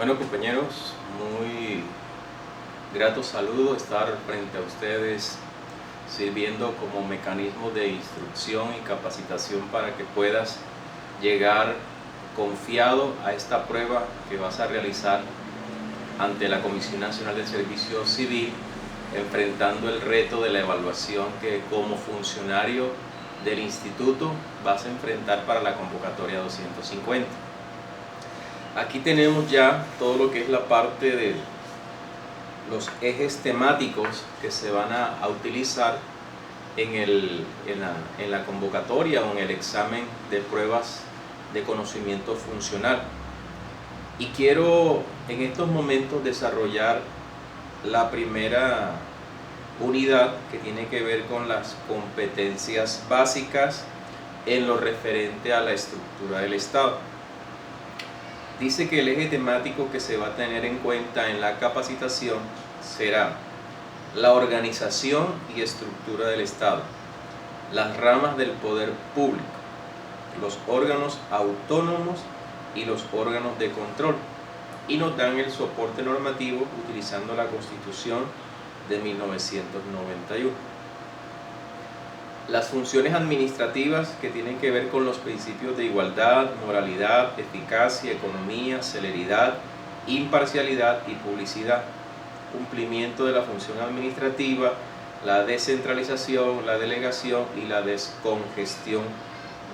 Bueno, compañeros, muy grato saludo estar frente a ustedes sirviendo como mecanismo de instrucción y capacitación para que puedas llegar confiado a esta prueba que vas a realizar ante la Comisión Nacional del Servicio Civil, enfrentando el reto de la evaluación que como funcionario del instituto vas a enfrentar para la convocatoria 250. Aquí tenemos ya todo lo que es la parte de los ejes temáticos que se van a utilizar en la convocatoria o en el examen de pruebas de conocimiento funcional. Y quiero en estos momentos desarrollar la primera unidad que tiene que ver con las competencias básicas en lo referente a la estructura del Estado. Dice que el eje temático que se va a tener en cuenta en la capacitación será la organización y estructura del Estado, las ramas del poder público, los órganos autónomos y los órganos de control, y nos dan el soporte normativo utilizando la Constitución de 1991. Las funciones administrativas que tienen que ver con los principios de igualdad, moralidad, eficacia, economía, celeridad, imparcialidad y publicidad. Cumplimiento de la función administrativa, la descentralización, la delegación y la descongestión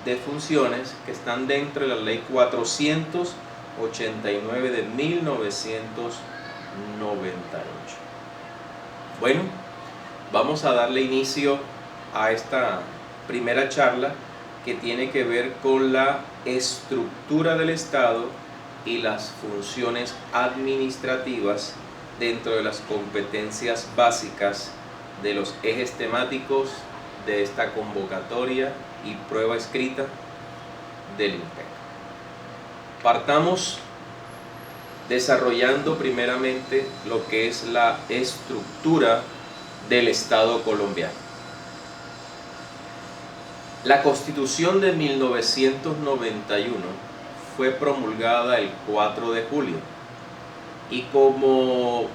de funciones que están dentro de la Ley 489 de 1998. Bueno, vamos a darle inicio a esta primera charla que tiene que ver con la estructura del Estado y las funciones administrativas dentro de las competencias básicas de los ejes temáticos de esta convocatoria y prueba escrita del INPEC. Partamos desarrollando primeramente lo que es la estructura del Estado colombiano. La Constitución de 1991 fue promulgada el 4 de julio y como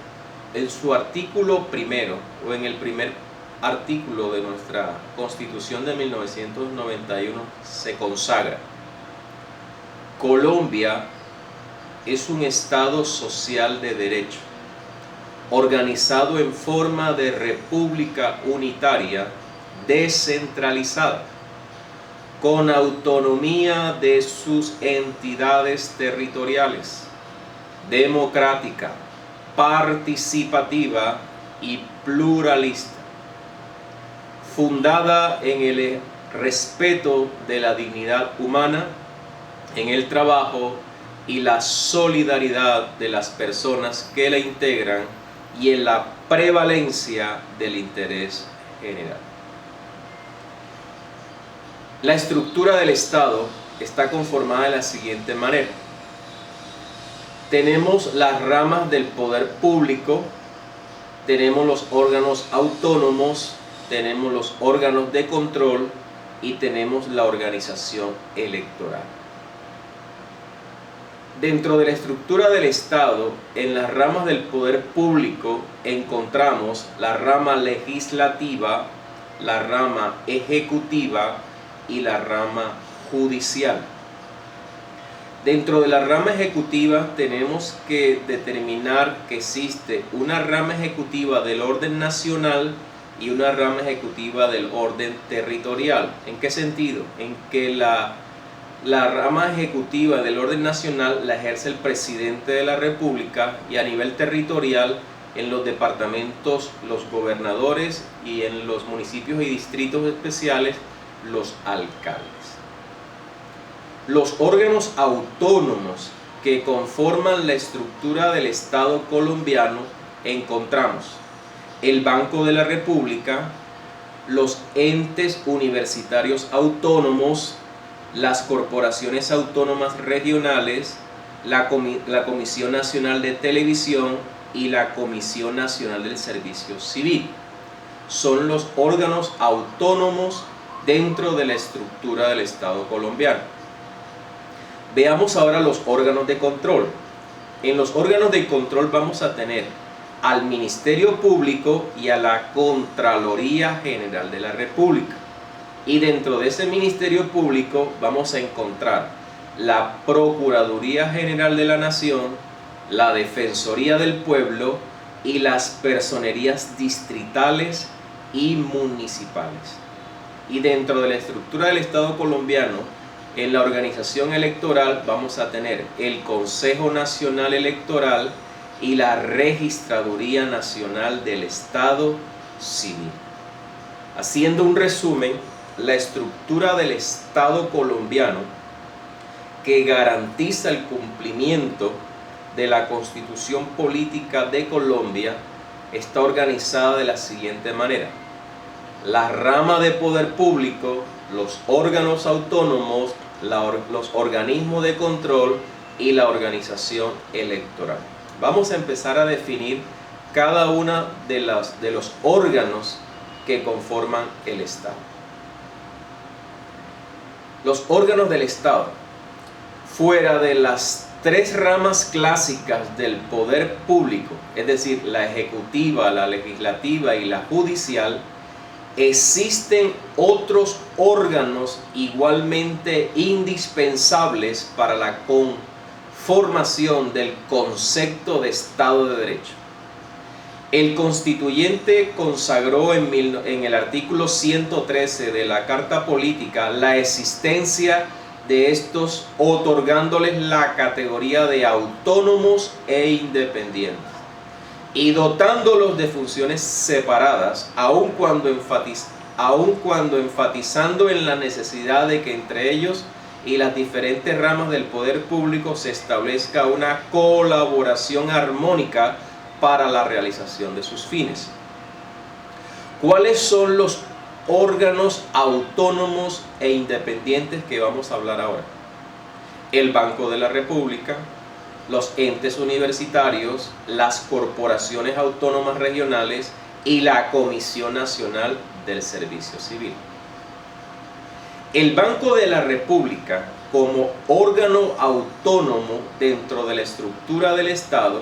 en su artículo primero o en el primer artículo de nuestra Constitución de 1991 se consagra: Colombia es un Estado social de derecho, organizado en forma de república unitaria, descentralizada, con autonomía de sus entidades territoriales, democrática, participativa y pluralista, fundada en el respeto de la dignidad humana, en el trabajo y la solidaridad de las personas que la integran y en la prevalencia del interés general. La estructura del Estado está conformada de la siguiente manera. Tenemos las ramas del poder público, tenemos los órganos autónomos, tenemos los órganos de control y tenemos la organización electoral. Dentro de la estructura del Estado, en las ramas del poder público encontramos la rama legislativa, la rama ejecutiva y la rama judicial. Dentro de la rama ejecutiva tenemos que determinar que existe una rama ejecutiva del orden nacional y una rama ejecutiva del orden territorial. ¿En qué sentido? En que la rama ejecutiva del orden nacional la ejerce el presidente de la República y a nivel territorial en los departamentos los gobernadores y en los municipios y distritos especiales los alcaldes. Los órganos autónomos que conforman la estructura del Estado colombiano encontramos el Banco de la República, los entes universitarios autónomos, las corporaciones autónomas regionales, la Comisión Nacional de Televisión y la Comisión Nacional del Servicio Civil. Son los órganos autónomos dentro de la estructura del Estado colombiano. Veamos ahora los órganos de control. En los órganos de control vamos a tener al Ministerio Público y a la Contraloría General de la República. Y dentro de ese Ministerio Público vamos a encontrar la Procuraduría General de la Nación, la Defensoría del Pueblo y las personerías distritales y municipales. Y dentro de la estructura del Estado colombiano, en la organización electoral vamos a tener el Consejo Nacional Electoral y la Registraduría Nacional del Estado Civil. Haciendo un resumen, la estructura del Estado colombiano que garantiza el cumplimiento de la Constitución Política de Colombia está organizada de la siguiente manera: la rama de poder público, los órganos autónomos, los organismos de control y la organización electoral. Vamos a empezar a definir cada uno de los órganos que conforman el Estado. Los órganos del Estado, fuera de las tres ramas clásicas del poder público, es decir, la ejecutiva, la legislativa y la judicial, existen otros órganos igualmente indispensables para la conformación del concepto de Estado de Derecho. El constituyente consagró en el artículo 113 de la Carta Política la existencia de estos, otorgándoles la categoría de autónomos e independientes y dotándolos de funciones separadas, aun cuando enfatizando en la necesidad de que entre ellos y las diferentes ramas del poder público se establezca una colaboración armónica para la realización de sus fines. ¿Cuáles son los órganos autónomos e independientes que vamos a hablar ahora? El Banco de la República, los entes universitarios, las corporaciones autónomas regionales y la Comisión Nacional del Servicio Civil. El Banco de la República, como órgano autónomo dentro de la estructura del Estado,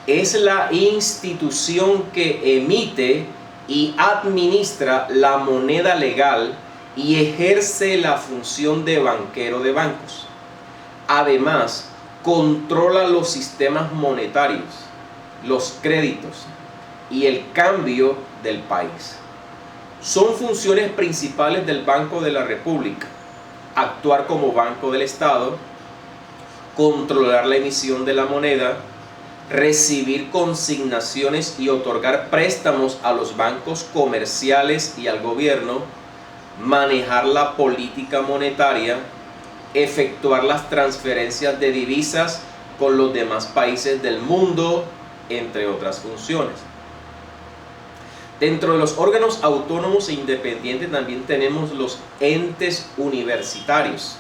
es la institución que emite y administra la moneda legal y ejerce la función de banquero de bancos. Además, controla los sistemas monetarios, los créditos y el cambio del país. Son funciones principales del Banco de la República: actuar como Banco del Estado, controlar la emisión de la moneda, recibir consignaciones y otorgar préstamos a los bancos comerciales y al gobierno, manejar la política monetaria, efectuar las transferencias de divisas con los demás países del mundo, entre otras funciones. Dentro de los órganos autónomos e independientes también tenemos los entes universitarios.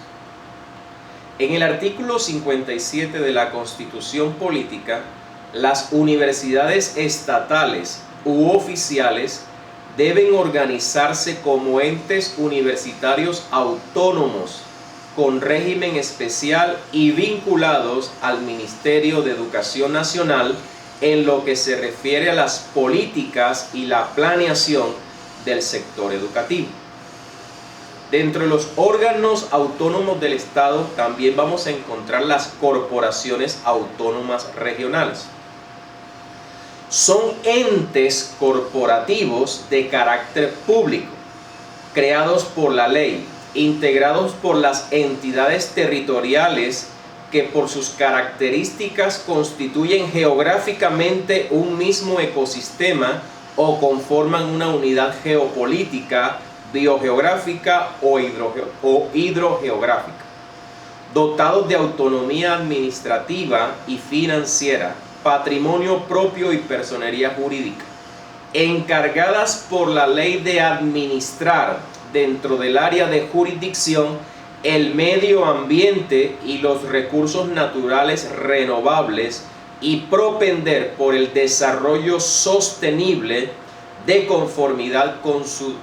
En el artículo 57 de la Constitución Política, las universidades estatales u oficiales deben organizarse como entes universitarios autónomos con régimen especial y vinculados al Ministerio de Educación Nacional en lo que se refiere a las políticas y la planeación del sector educativo. Dentro de los órganos autónomos del Estado también vamos a encontrar las corporaciones autónomas regionales. Son entes corporativos de carácter público, creados por la ley, integrados por las entidades territoriales que por sus características constituyen geográficamente un mismo ecosistema o conforman una unidad geopolítica, biogeográfica o hidrogeográfica, dotados de autonomía administrativa y financiera, patrimonio propio y personería jurídica, encargadas por la ley de administrar dentro del área de jurisdicción el medio ambiente y los recursos naturales renovables y propender por el desarrollo sostenible de conformidad con sus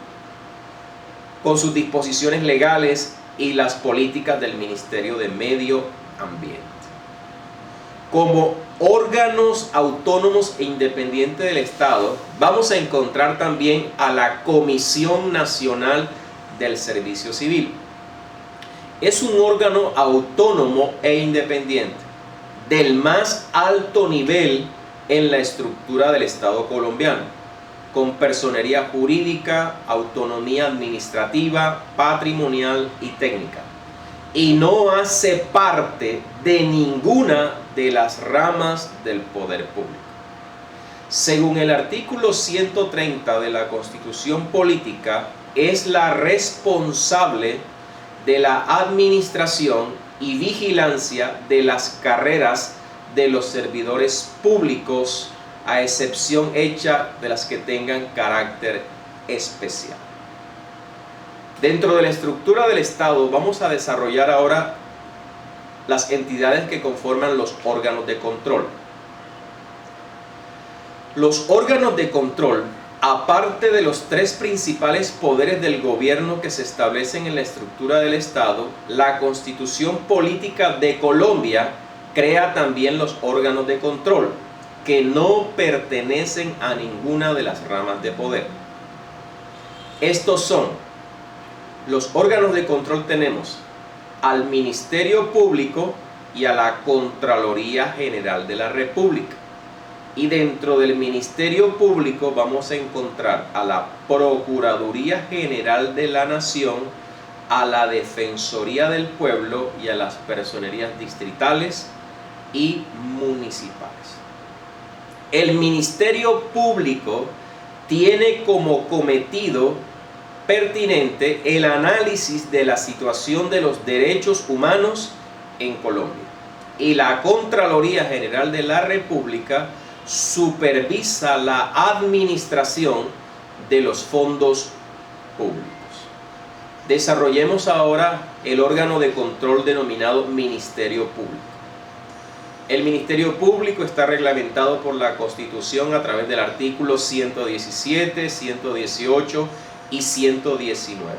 disposiciones legales y las políticas del Ministerio de Medio Ambiente. como órganos autónomos e independientes del Estado, vamos a encontrar también a la Comisión Nacional del Servicio Civil. Es un órgano autónomo e independiente del más alto nivel en la estructura del Estado colombiano, con personería jurídica, autonomía administrativa, patrimonial y técnica, y no hace parte de ninguna de las ramas del poder público. Según el artículo 130 de la Constitución Política, es la responsable de la administración y vigilancia de las carreras de los servidores públicos, a excepción hecha de las que tengan carácter especial. Dentro de la estructura del Estado vamos a desarrollar ahora las entidades que conforman los órganos de control. Los órganos de control, aparte de los tres principales poderes del gobierno que se establecen en la estructura del Estado, la Constitución Política de Colombia crea también los órganos de control, que no pertenecen a ninguna de las ramas de poder. Estos son los órganos de control. Tenemos al Ministerio Público y a la Contraloría General de la República. Y dentro del Ministerio Público vamos a encontrar a la Procuraduría General de la Nación, a la Defensoría del Pueblo y a las personerías distritales y municipales. El Ministerio Público tiene como cometido pertinente el análisis de la situación de los derechos humanos en Colombia, y la Contraloría General de la República supervisa la administración de los fondos públicos. Desarrollemos ahora el órgano de control denominado Ministerio Público. El Ministerio Público está reglamentado por la Constitución a través del artículo 117, 118 y 119.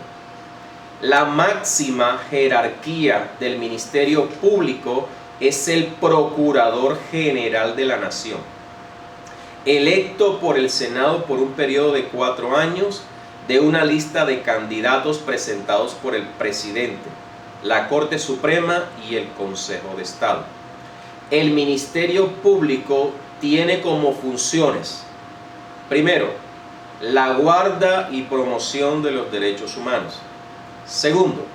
La máxima jerarquía del Ministerio Público es el Procurador General de la Nación, electo por el Senado por un periodo de 4 años de una lista de candidatos presentados por el presidente, la Corte Suprema y el Consejo de Estado. El Ministerio Público tiene como funciones, primero, la guarda y promoción de los derechos humanos. Segundo,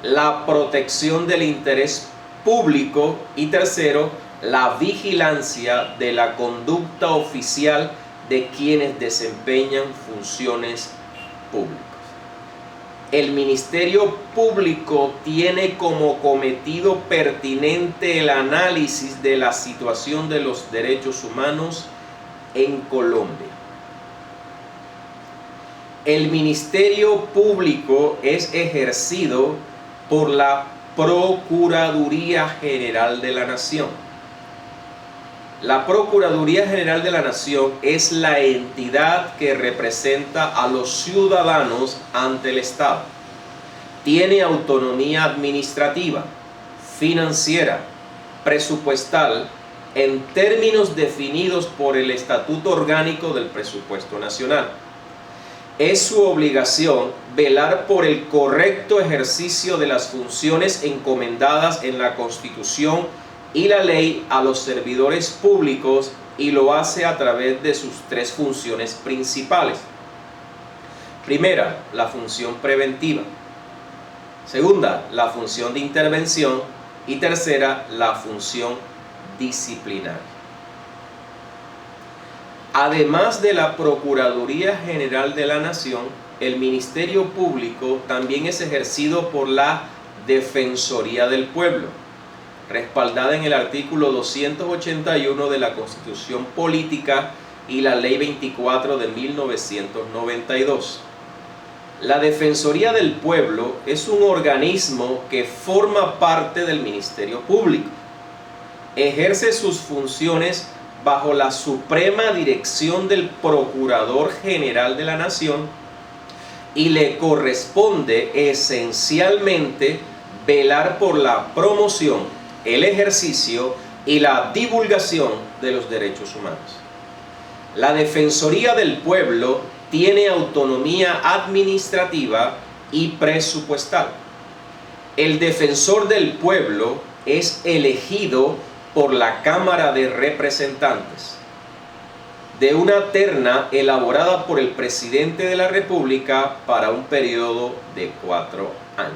la protección del interés público. Y tercero, la vigilancia de la conducta oficial de quienes desempeñan funciones públicas. El Ministerio Público tiene como cometido pertinente el análisis de la situación de los derechos humanos en Colombia. El Ministerio Público es ejercido por la Procuraduría General de la Nación. La Procuraduría General de la Nación es la entidad que representa a los ciudadanos ante el Estado. Tiene autonomía administrativa, financiera, presupuestal, en términos definidos por el Estatuto Orgánico del Presupuesto Nacional. Es su obligación velar por el correcto ejercicio de las funciones encomendadas en la Constitución y la ley a los servidores públicos, y lo hace a través de sus 3 funciones principales. Primera, la función preventiva. Segunda, la función de intervención. Y tercera, la función disciplinaria. Además de la Procuraduría General de la Nación, el Ministerio Público también es ejercido por la Defensoría del Pueblo, respaldada en el artículo 281 de la Constitución Política y la Ley 24 de 1992. La Defensoría del Pueblo es un organismo que forma parte del Ministerio Público. Ejerce sus funciones bajo la suprema dirección del Procurador General de la Nación y le corresponde esencialmente velar por la promoción, el ejercicio y la divulgación de los derechos humanos. La Defensoría del Pueblo tiene autonomía administrativa y presupuestal. El Defensor del Pueblo es elegido por la Cámara de Representantes de una terna elaborada por el Presidente de la República para un periodo de 4 años.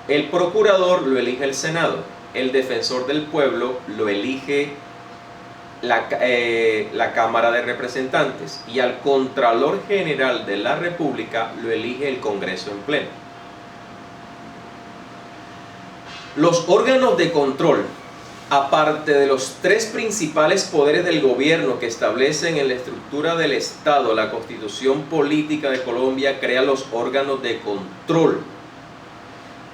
El Procurador lo elige el Senado, el Defensor del Pueblo lo elige la Cámara de Representantes y al Contralor General de la República lo elige el Congreso en pleno. Los órganos de control, aparte de los 3 principales poderes del gobierno que establecen en la estructura del Estado, la Constitución Política de Colombia crea los órganos de control.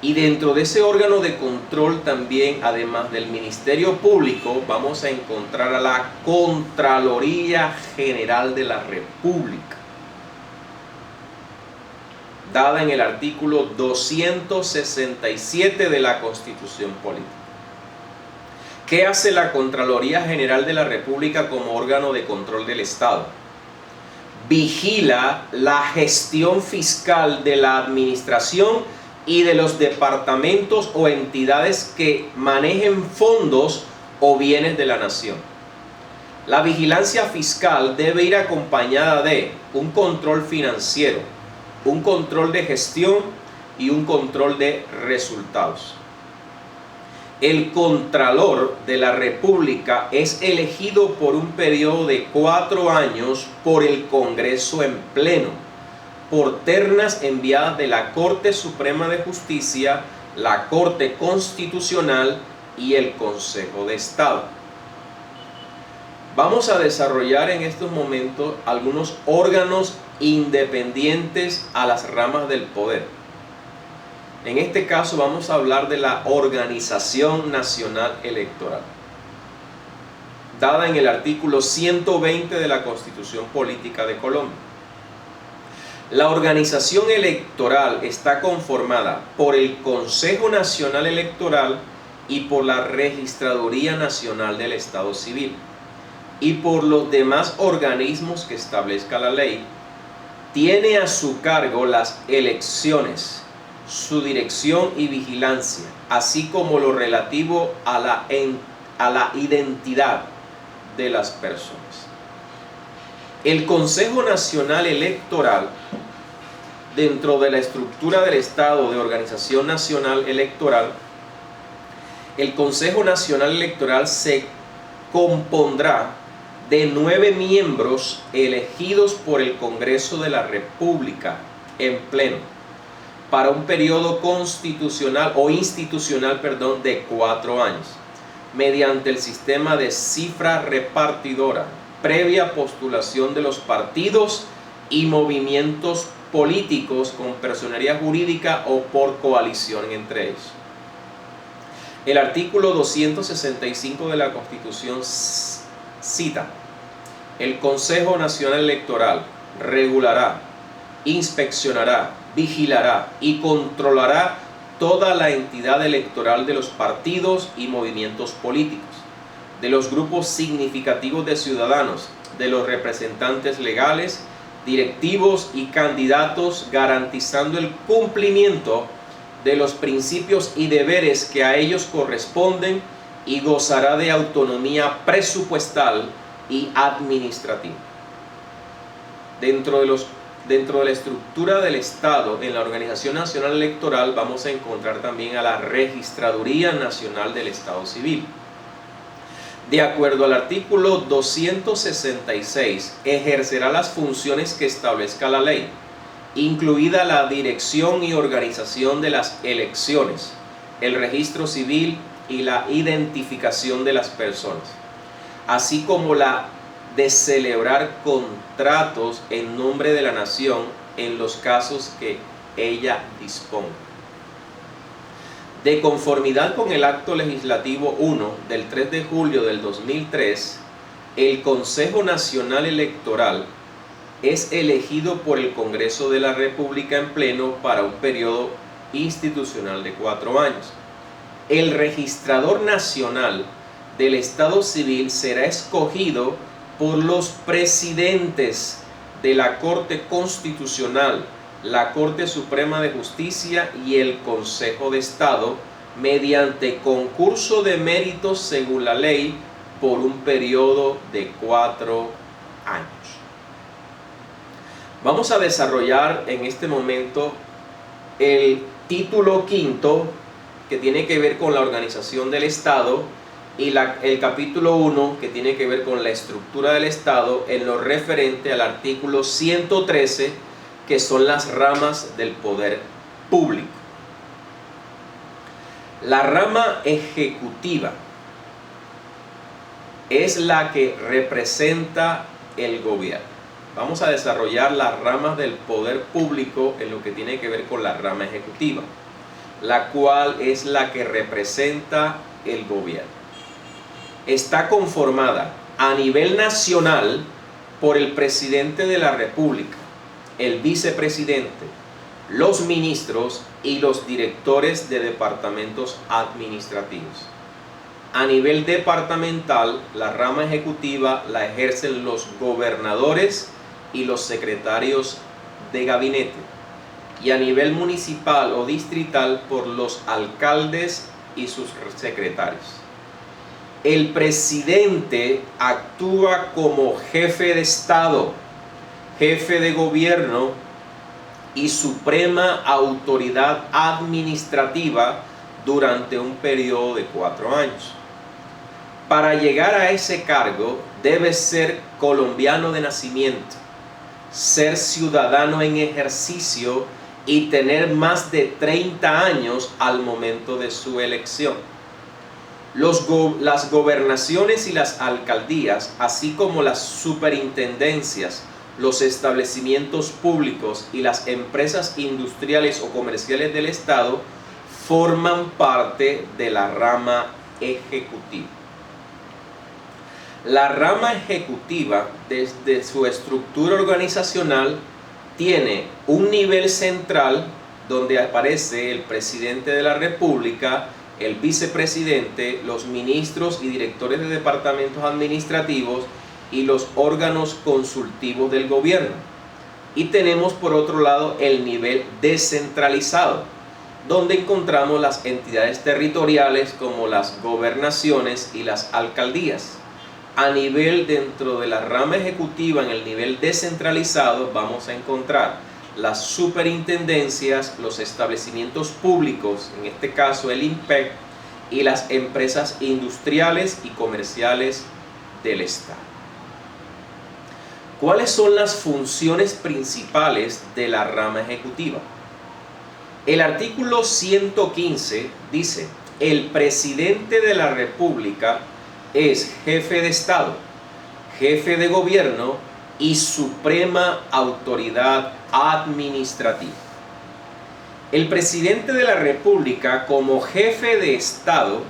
Y dentro de ese órgano de control también, además del Ministerio Público, vamos a encontrar a la Contraloría General de la República, dada en el artículo 267 de la Constitución Política. ¿Qué hace la Contraloría General de la República como órgano de control del Estado? Vigila la gestión fiscal de la administración y de los departamentos o entidades que manejen fondos o bienes de la nación. La vigilancia fiscal debe ir acompañada de un control financiero, un control de gestión y un control de resultados. El Contralor de la República es elegido por un periodo de 4 años por el Congreso en pleno, por ternas enviadas de la Corte Suprema de Justicia, la Corte Constitucional y el Consejo de Estado. Vamos a desarrollar en estos momentos algunos órganos independientes a las ramas del poder. En este caso vamos a hablar de la Organización Nacional Electoral, dada en el artículo 120 de la Constitución Política de Colombia. La organización electoral está conformada por el Consejo Nacional Electoral y por la Registraduría Nacional del Estado Civil y por los demás organismos que establezca la ley. Tiene a su cargo las elecciones, su dirección y vigilancia, así como lo relativo a la identidad de las personas. El Consejo Nacional Electoral, dentro de la estructura del Estado de Organización Nacional Electoral, el Consejo Nacional Electoral se compondrá de 9 miembros elegidos por el Congreso de la República en pleno para un periodo constitucional o institucional, de 4 años, mediante el sistema de cifra repartidora, previa postulación de los partidos y movimientos políticos con personería jurídica o por coalición entre ellos. El artículo 265 de la Constitución cita: el Consejo Nacional Electoral regulará, inspeccionará, vigilará y controlará toda la entidad electoral de los partidos y movimientos políticos, de los grupos significativos de ciudadanos, de los representantes legales, directivos y candidatos, garantizando el cumplimiento de los principios y deberes que a ellos corresponden, y gozará de autonomía presupuestal y administrativa. Dentro de la estructura del Estado, en la Organización Nacional Electoral, vamos a encontrar también a la Registraduría Nacional del Estado Civil. De acuerdo al artículo 266, ejercerá las funciones que establezca la ley, incluida la dirección y organización de las elecciones, el registro civil y la identificación de las personas, así como la de celebrar contratos en nombre de la nación en los casos que ella disponga. De conformidad con el Acto Legislativo 1 del 3 de julio del 2003, el Consejo Nacional Electoral es elegido por el Congreso de la República en pleno para un periodo institucional de 4 años. el registrador nacional del Estado Civil será escogido por los presidentes de la Corte Constitucional, la Corte Suprema de Justicia y el Consejo de Estado mediante concurso de méritos según la ley por un periodo de 4 años. Vamos a desarrollar en este momento el título quinto, que tiene que ver con la organización del Estado, y el capítulo 1, que tiene que ver con la estructura del Estado, en lo referente al artículo 113, que son las ramas del poder público. La rama ejecutiva es la que representa el gobierno. Vamos a desarrollar las ramas del poder público en lo que tiene que ver con la rama ejecutiva, la cual es la que representa el gobierno. Está conformada a nivel nacional por el presidente de la República, el vicepresidente, los ministros y los directores de departamentos administrativos. A nivel departamental, la rama ejecutiva la ejercen los gobernadores y los secretarios de gabinete, y a nivel municipal o distrital por los alcaldes y sus secretarios. El presidente actúa como jefe de Estado, jefe de gobierno y suprema autoridad administrativa durante un periodo de 4 años. Para llegar a ese cargo debe ser colombiano de nacimiento, ser ciudadano en ejercicio y tener más de 30 años al momento de su elección. Las gobernaciones y las alcaldías, así como las superintendencias, los establecimientos públicos y las empresas industriales o comerciales del Estado forman parte de la rama ejecutiva. La rama ejecutiva, desde su estructura organizacional, tiene un nivel central donde aparece el presidente de la República, el vicepresidente, los ministros y directores de departamentos administrativos y los órganos consultivos del gobierno. Y tenemos por otro lado el nivel descentralizado, donde encontramos las entidades territoriales como las gobernaciones y las alcaldías. A nivel dentro de la rama ejecutiva, en el nivel descentralizado, vamos a encontrar las superintendencias, los establecimientos públicos, en este caso el INPEC, y las empresas industriales y comerciales del Estado. ¿Cuáles son las funciones principales de la rama ejecutiva? El artículo 115 dice: el presidente de la República es jefe de Estado, jefe de gobierno y suprema autoridad administrativa. El presidente de la República, como jefe de Estado,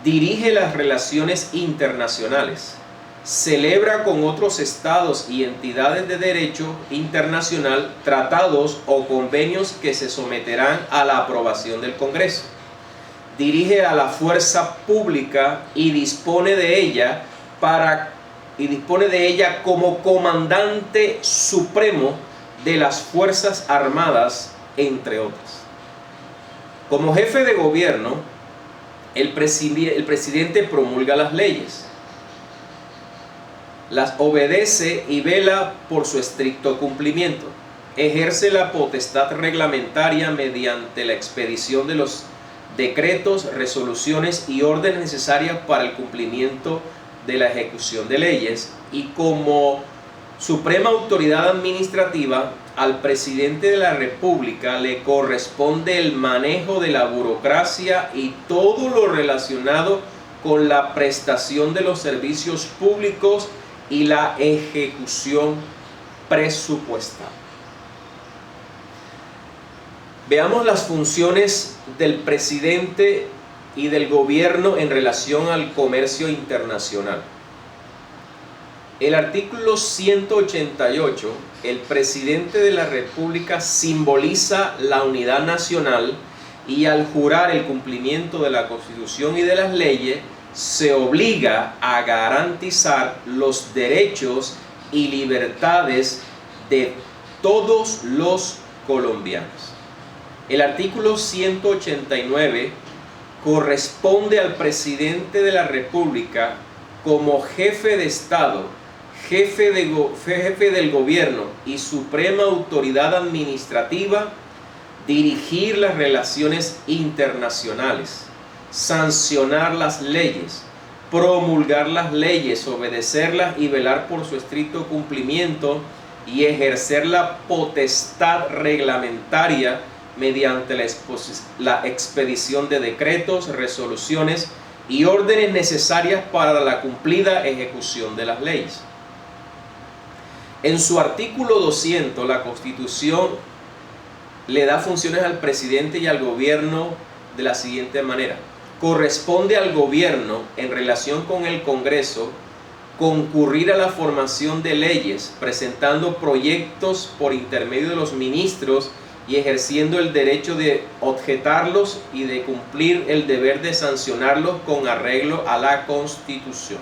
dirige las relaciones internacionales, celebra con otros estados y entidades de derecho internacional tratados o convenios que se someterán a la aprobación del Congreso, dirige a la fuerza pública y dispone de ella como comandante supremo de las Fuerzas Armadas, entre otras. Como jefe de gobierno, el presidente promulga las leyes, las obedece y vela por su estricto cumplimiento, ejerce la potestad reglamentaria mediante la expedición de los decretos, resoluciones y órdenes necesarias para el cumplimiento de la ejecución de leyes, y como suprema autoridad administrativa, al presidente de la República le corresponde el manejo de la burocracia y todo lo relacionado con la prestación de los servicios públicos y la ejecución presupuestal. Veamos las funciones del presidente y del gobierno en relación al comercio internacional. El artículo 188, el presidente de la República simboliza la unidad nacional y al jurar el cumplimiento de la Constitución y de las leyes, se obliga a garantizar los derechos y libertades de todos los colombianos. El artículo 189 corresponde al presidente de la República como jefe de Estado, jefe del gobierno y suprema autoridad administrativa, dirigir las relaciones internacionales, sancionar las leyes, promulgar las leyes, obedecerlas y velar por su estricto cumplimiento, y ejercer la potestad reglamentaria mediante la expedición de decretos, resoluciones y órdenes necesarias para la cumplida ejecución de las leyes. En su artículo 200, la Constitución le da funciones al presidente y al gobierno de la siguiente manera. Corresponde al gobierno, en relación con el Congreso, concurrir a la formación de leyes, presentando proyectos por intermedio de los ministros y ejerciendo el derecho de objetarlos y de cumplir el deber de sancionarlos con arreglo a la Constitución.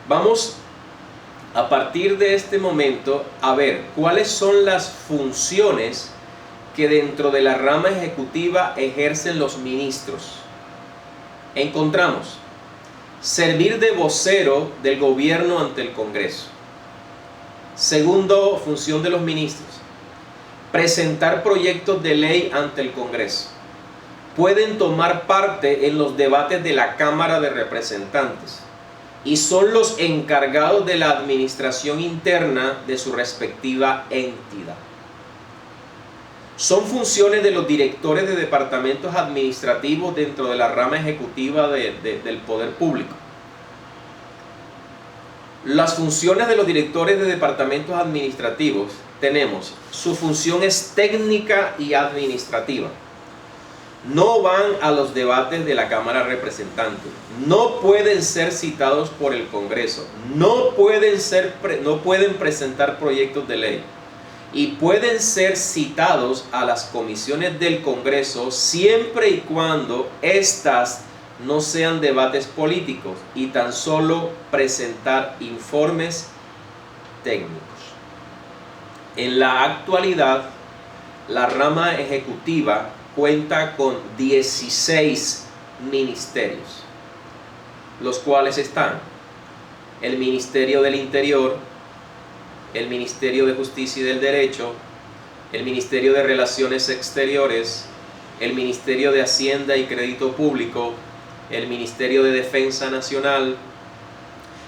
Vamos a partir de este momento a ver cuáles son las funciones que dentro de la rama ejecutiva ejercen los ministros. Encontramos servir de vocero del gobierno ante el Congreso. Segundo, función de los ministros: presentar proyectos de ley ante el Congreso. Pueden tomar parte en los debates de la Cámara de Representantes y son los encargados de la administración interna de su respectiva entidad. Son funciones de los directores de departamentos administrativos dentro de la rama ejecutiva del poder público. Las funciones de los directores de departamentos administrativos tenemos: su función es técnica y administrativa. No van a los debates de la Cámara de Representantes, no pueden ser citados por el Congreso, no pueden presentar proyectos de ley, y pueden ser citados a las comisiones del Congreso siempre y cuando éstas no sean debates políticos y tan solo presentar informes técnicos. En la actualidad, la rama ejecutiva cuenta con 16 ministerios, los cuales están el Ministerio del Interior, el Ministerio de Justicia y del Derecho, el Ministerio de Relaciones Exteriores, el Ministerio de Hacienda y Crédito Público, el Ministerio de Defensa Nacional,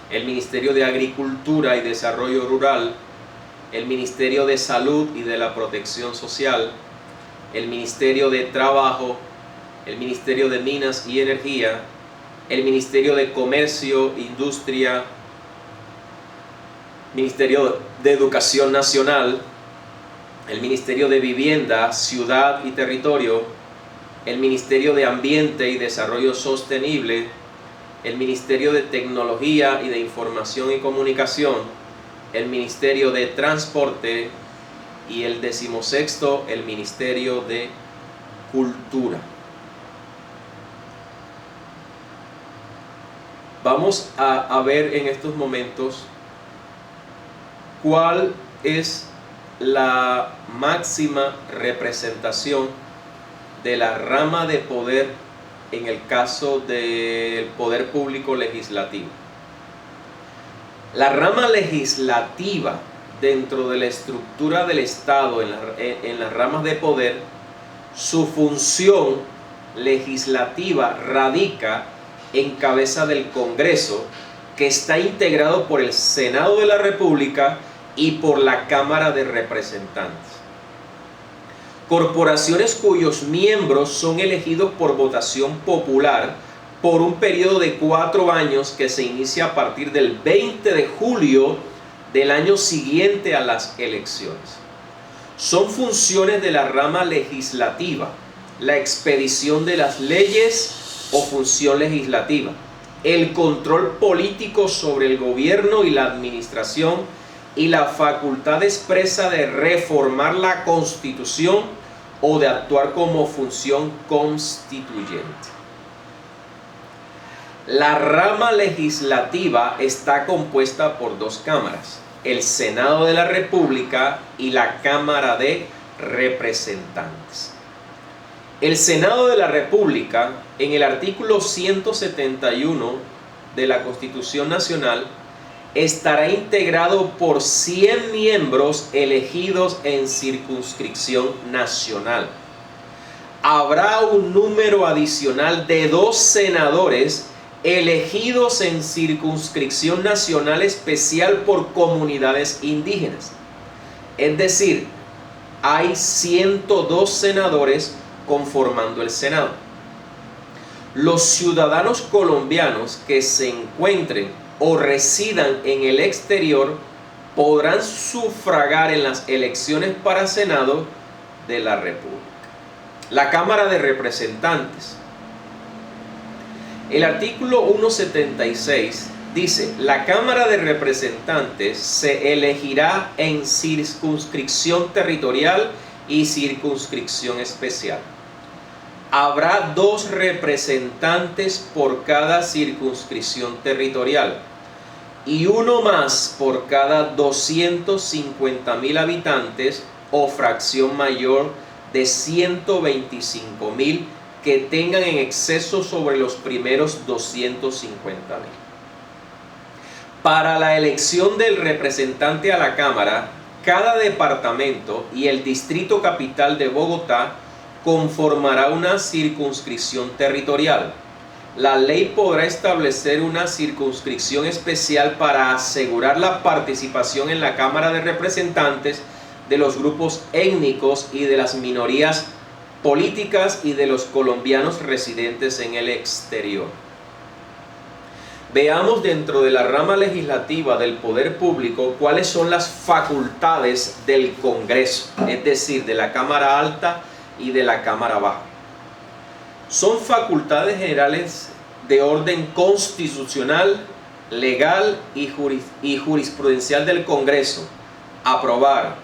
el Ministerio de Agricultura y Desarrollo Rural, el Ministerio de Salud y de la Protección Social, el Ministerio de Trabajo, el Ministerio de Minas y Energía, el Ministerio de Comercio, Industria, Ministerio de Educación Nacional, el Ministerio de Vivienda, Ciudad y Territorio, el Ministerio de Ambiente y Desarrollo Sostenible, el Ministerio de Tecnología y de Información y Comunicación, el Ministerio de Transporte y el 16º, el Ministerio de Cultura. Vamos a ver en estos momentos cuál es la máxima representación de la rama de poder en el caso del poder público legislativo. La rama legislativa dentro de la estructura del Estado, en las ramas de poder, su función legislativa radica en cabeza del Congreso, que está integrado por el Senado de la República y por la Cámara de Representantes. Corporaciones cuyos miembros son elegidos por votación popular por un periodo de 4 años que se inicia a partir del 20 de julio del año siguiente a las elecciones. Son funciones de la rama legislativa: la expedición de las leyes o función legislativa, el control político sobre el gobierno y la administración, y la facultad expresa de reformar la Constitución o de actuar como función constituyente. La rama legislativa está compuesta por dos cámaras, el Senado de la República y la Cámara de Representantes. El Senado de la República, en el artículo 171 de la Constitución Nacional, estará integrado por 100 miembros elegidos en circunscripción nacional. Habrá un número adicional de 2 senadores elegidos en circunscripción nacional especial por comunidades indígenas. Es decir, hay 102 senadores conformando el Senado. Los ciudadanos colombianos que se encuentren o residan en el exterior podrán sufragar en las elecciones para Senado de la República. La Cámara de Representantes. El artículo 176 dice: la Cámara de Representantes se elegirá en circunscripción territorial y circunscripción especial. Habrá 2 representantes por cada circunscripción territorial y uno más por cada 250.000 habitantes o fracción mayor de 125.000 que tengan en exceso sobre los primeros 250.000. Para la elección del representante a la Cámara, cada departamento y el Distrito Capital de Bogotá conformará una circunscripción territorial. La ley podrá establecer una circunscripción especial para asegurar la participación en la Cámara de Representantes de los grupos étnicos y de las minorías políticas y de los colombianos residentes en el exterior. Veamos dentro de la rama legislativa del poder público cuáles son las facultades del Congreso, es decir, de la Cámara Alta y de la Cámara Baja. Son facultades generales de orden constitucional, legal y jurisprudencial del Congreso: aprobar,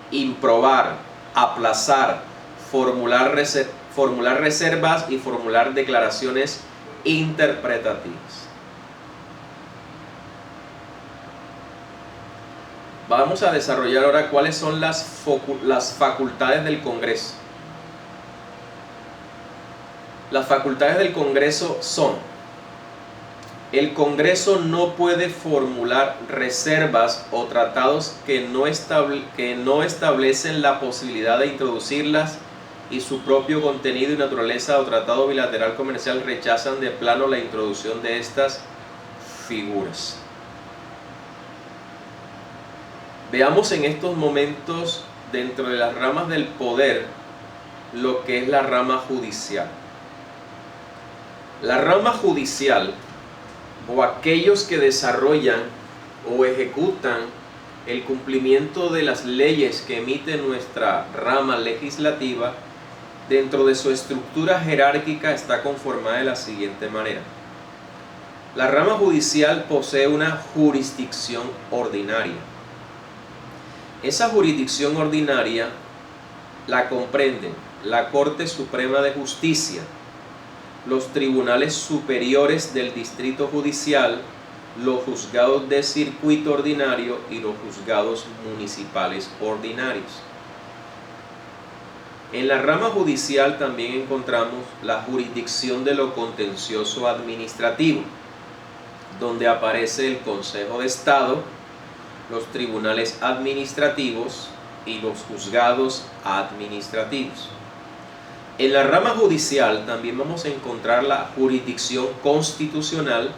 improbar, aplazar, formular reservas y formular declaraciones interpretativas. Vamos a desarrollar ahora cuáles son las facultades del Congreso. Las facultades del Congreso son: el Congreso no puede formular reservas o tratados que no establecen la posibilidad de introducirlas y su propio contenido y naturaleza o tratado bilateral comercial rechazan de plano la introducción de estas figuras. Veamos en estos momentos dentro de las ramas del poder lo que es la rama judicial. La rama judicial, o aquellos que desarrollan o ejecutan el cumplimiento de las leyes que emite nuestra rama legislativa, dentro de su estructura jerárquica está conformada de la siguiente manera. La rama judicial posee una jurisdicción ordinaria. Esa jurisdicción ordinaria la comprenden la Corte Suprema de Justicia, los tribunales superiores del Distrito Judicial, los juzgados de circuito ordinario y los juzgados municipales ordinarios. En la rama judicial también encontramos la jurisdicción de lo contencioso administrativo, donde aparece el Consejo de Estado, los tribunales administrativos y los juzgados administrativos. En la rama judicial también vamos a encontrar la jurisdicción constitucional,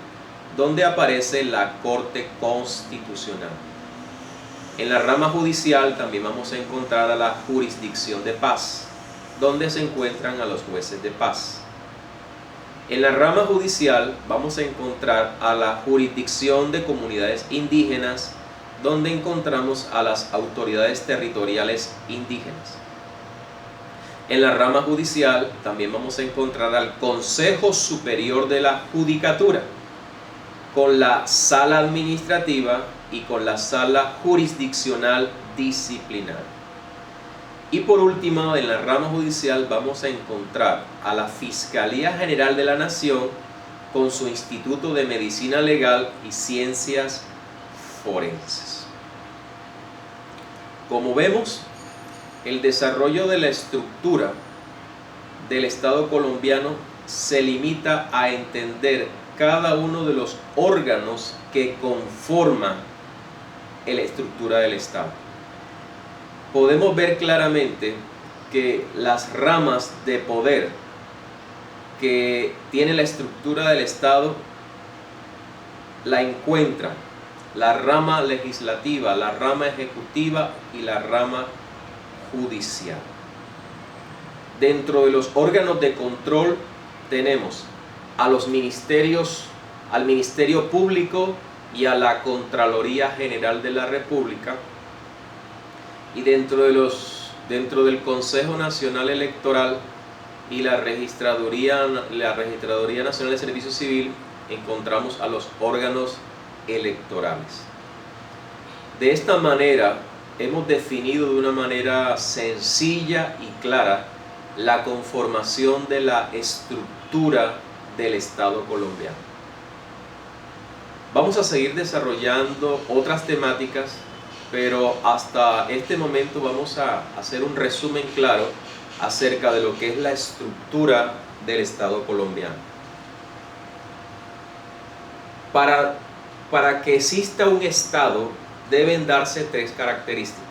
donde aparece la Corte Constitucional. En la rama judicial también vamos a encontrar a la jurisdicción de paz, donde se encuentran a los jueces de paz. En la rama judicial vamos a encontrar a la jurisdicción de comunidades indígenas, donde encontramos a las autoridades territoriales indígenas. En la rama judicial también vamos a encontrar al Consejo Superior de la Judicatura, con la sala administrativa y con la sala jurisdiccional disciplinaria. Y por último, en la rama judicial vamos a encontrar a la Fiscalía General de la Nación con su Instituto de Medicina Legal y Ciencias Forenses. Como vemos, el desarrollo de la estructura del Estado colombiano se limita a entender cada uno de los órganos que conforman la estructura del Estado. Podemos ver claramente que las ramas de poder que tiene la estructura del Estado la encuentran la rama legislativa, la rama ejecutiva y la rama judicial. Dentro de los órganos de control tenemos a los ministerios, al Ministerio Público y a la Contraloría General de la República. Y dentro del Consejo Nacional Electoral y la Registraduría Nacional de Servicio Civil encontramos a los órganos electorales. De esta manera hemos definido de una manera sencilla y clara la conformación de la estructura del Estado colombiano. Vamos a seguir desarrollando otras temáticas, pero hasta este momento vamos a hacer un resumen claro acerca de lo que es la estructura del Estado colombiano. Para que exista un Estado deben darse tres características.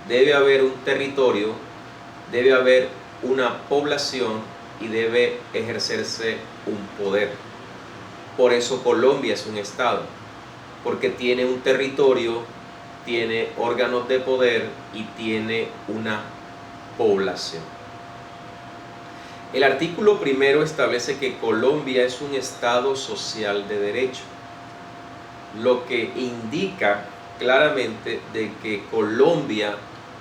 Debe haber un territorio, debe haber una población y debe ejercerse un poder. Por eso Colombia es un Estado, porque tiene un territorio, tiene órganos de poder y tiene una población. El artículo primero establece que Colombia es un Estado social de derecho, lo que indica claramente de que Colombia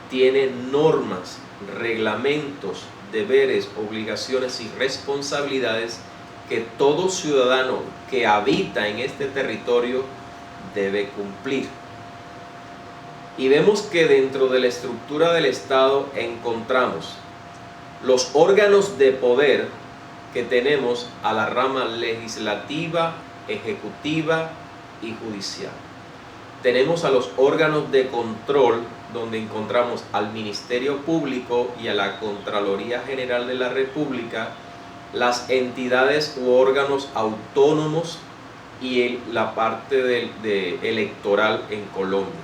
tiene normas, reglamentos, deberes, obligaciones y responsabilidades que todo ciudadano que habita en este territorio debe cumplir. Y vemos que dentro de la estructura del Estado encontramos los órganos de poder que tenemos a la rama legislativa, ejecutiva y judicial. Tenemos a los órganos de control, donde encontramos al Ministerio Público y a la Contraloría General de la República, las entidades u órganos autónomos y la parte electoral en Colombia.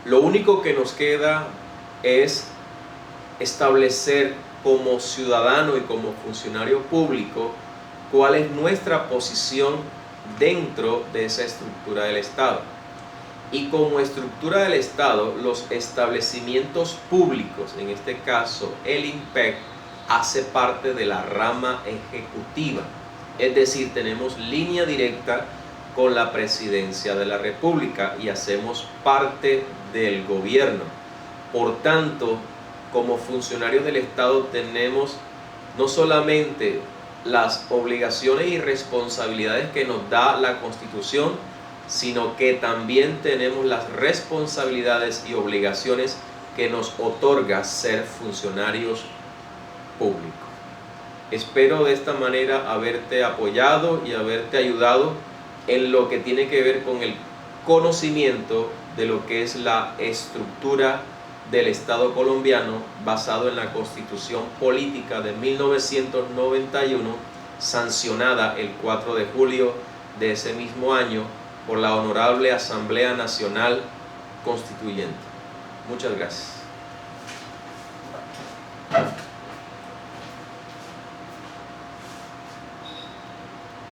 Lo único que nos queda es establecer como ciudadano y como funcionario público cuál es nuestra posición dentro de esa estructura del Estado. Y como estructura del Estado, los establecimientos públicos, en este caso el IMPEC, hace parte de la rama ejecutiva. Es decir, tenemos línea directa con la Presidencia de la República y hacemos parte del gobierno. Por tanto, como funcionarios del Estado tenemos no solamente las obligaciones y responsabilidades que nos da la Constitución, sino que también tenemos las responsabilidades y obligaciones que nos otorga ser funcionarios públicos. Espero de esta manera haberte apoyado y haberte ayudado en lo que tiene que ver con el conocimiento de lo que es la estructura del Estado colombiano basado en la Constitución Política de 1991, sancionada el 4 de julio de ese mismo año por la Honorable Asamblea Nacional Constituyente. Muchas gracias.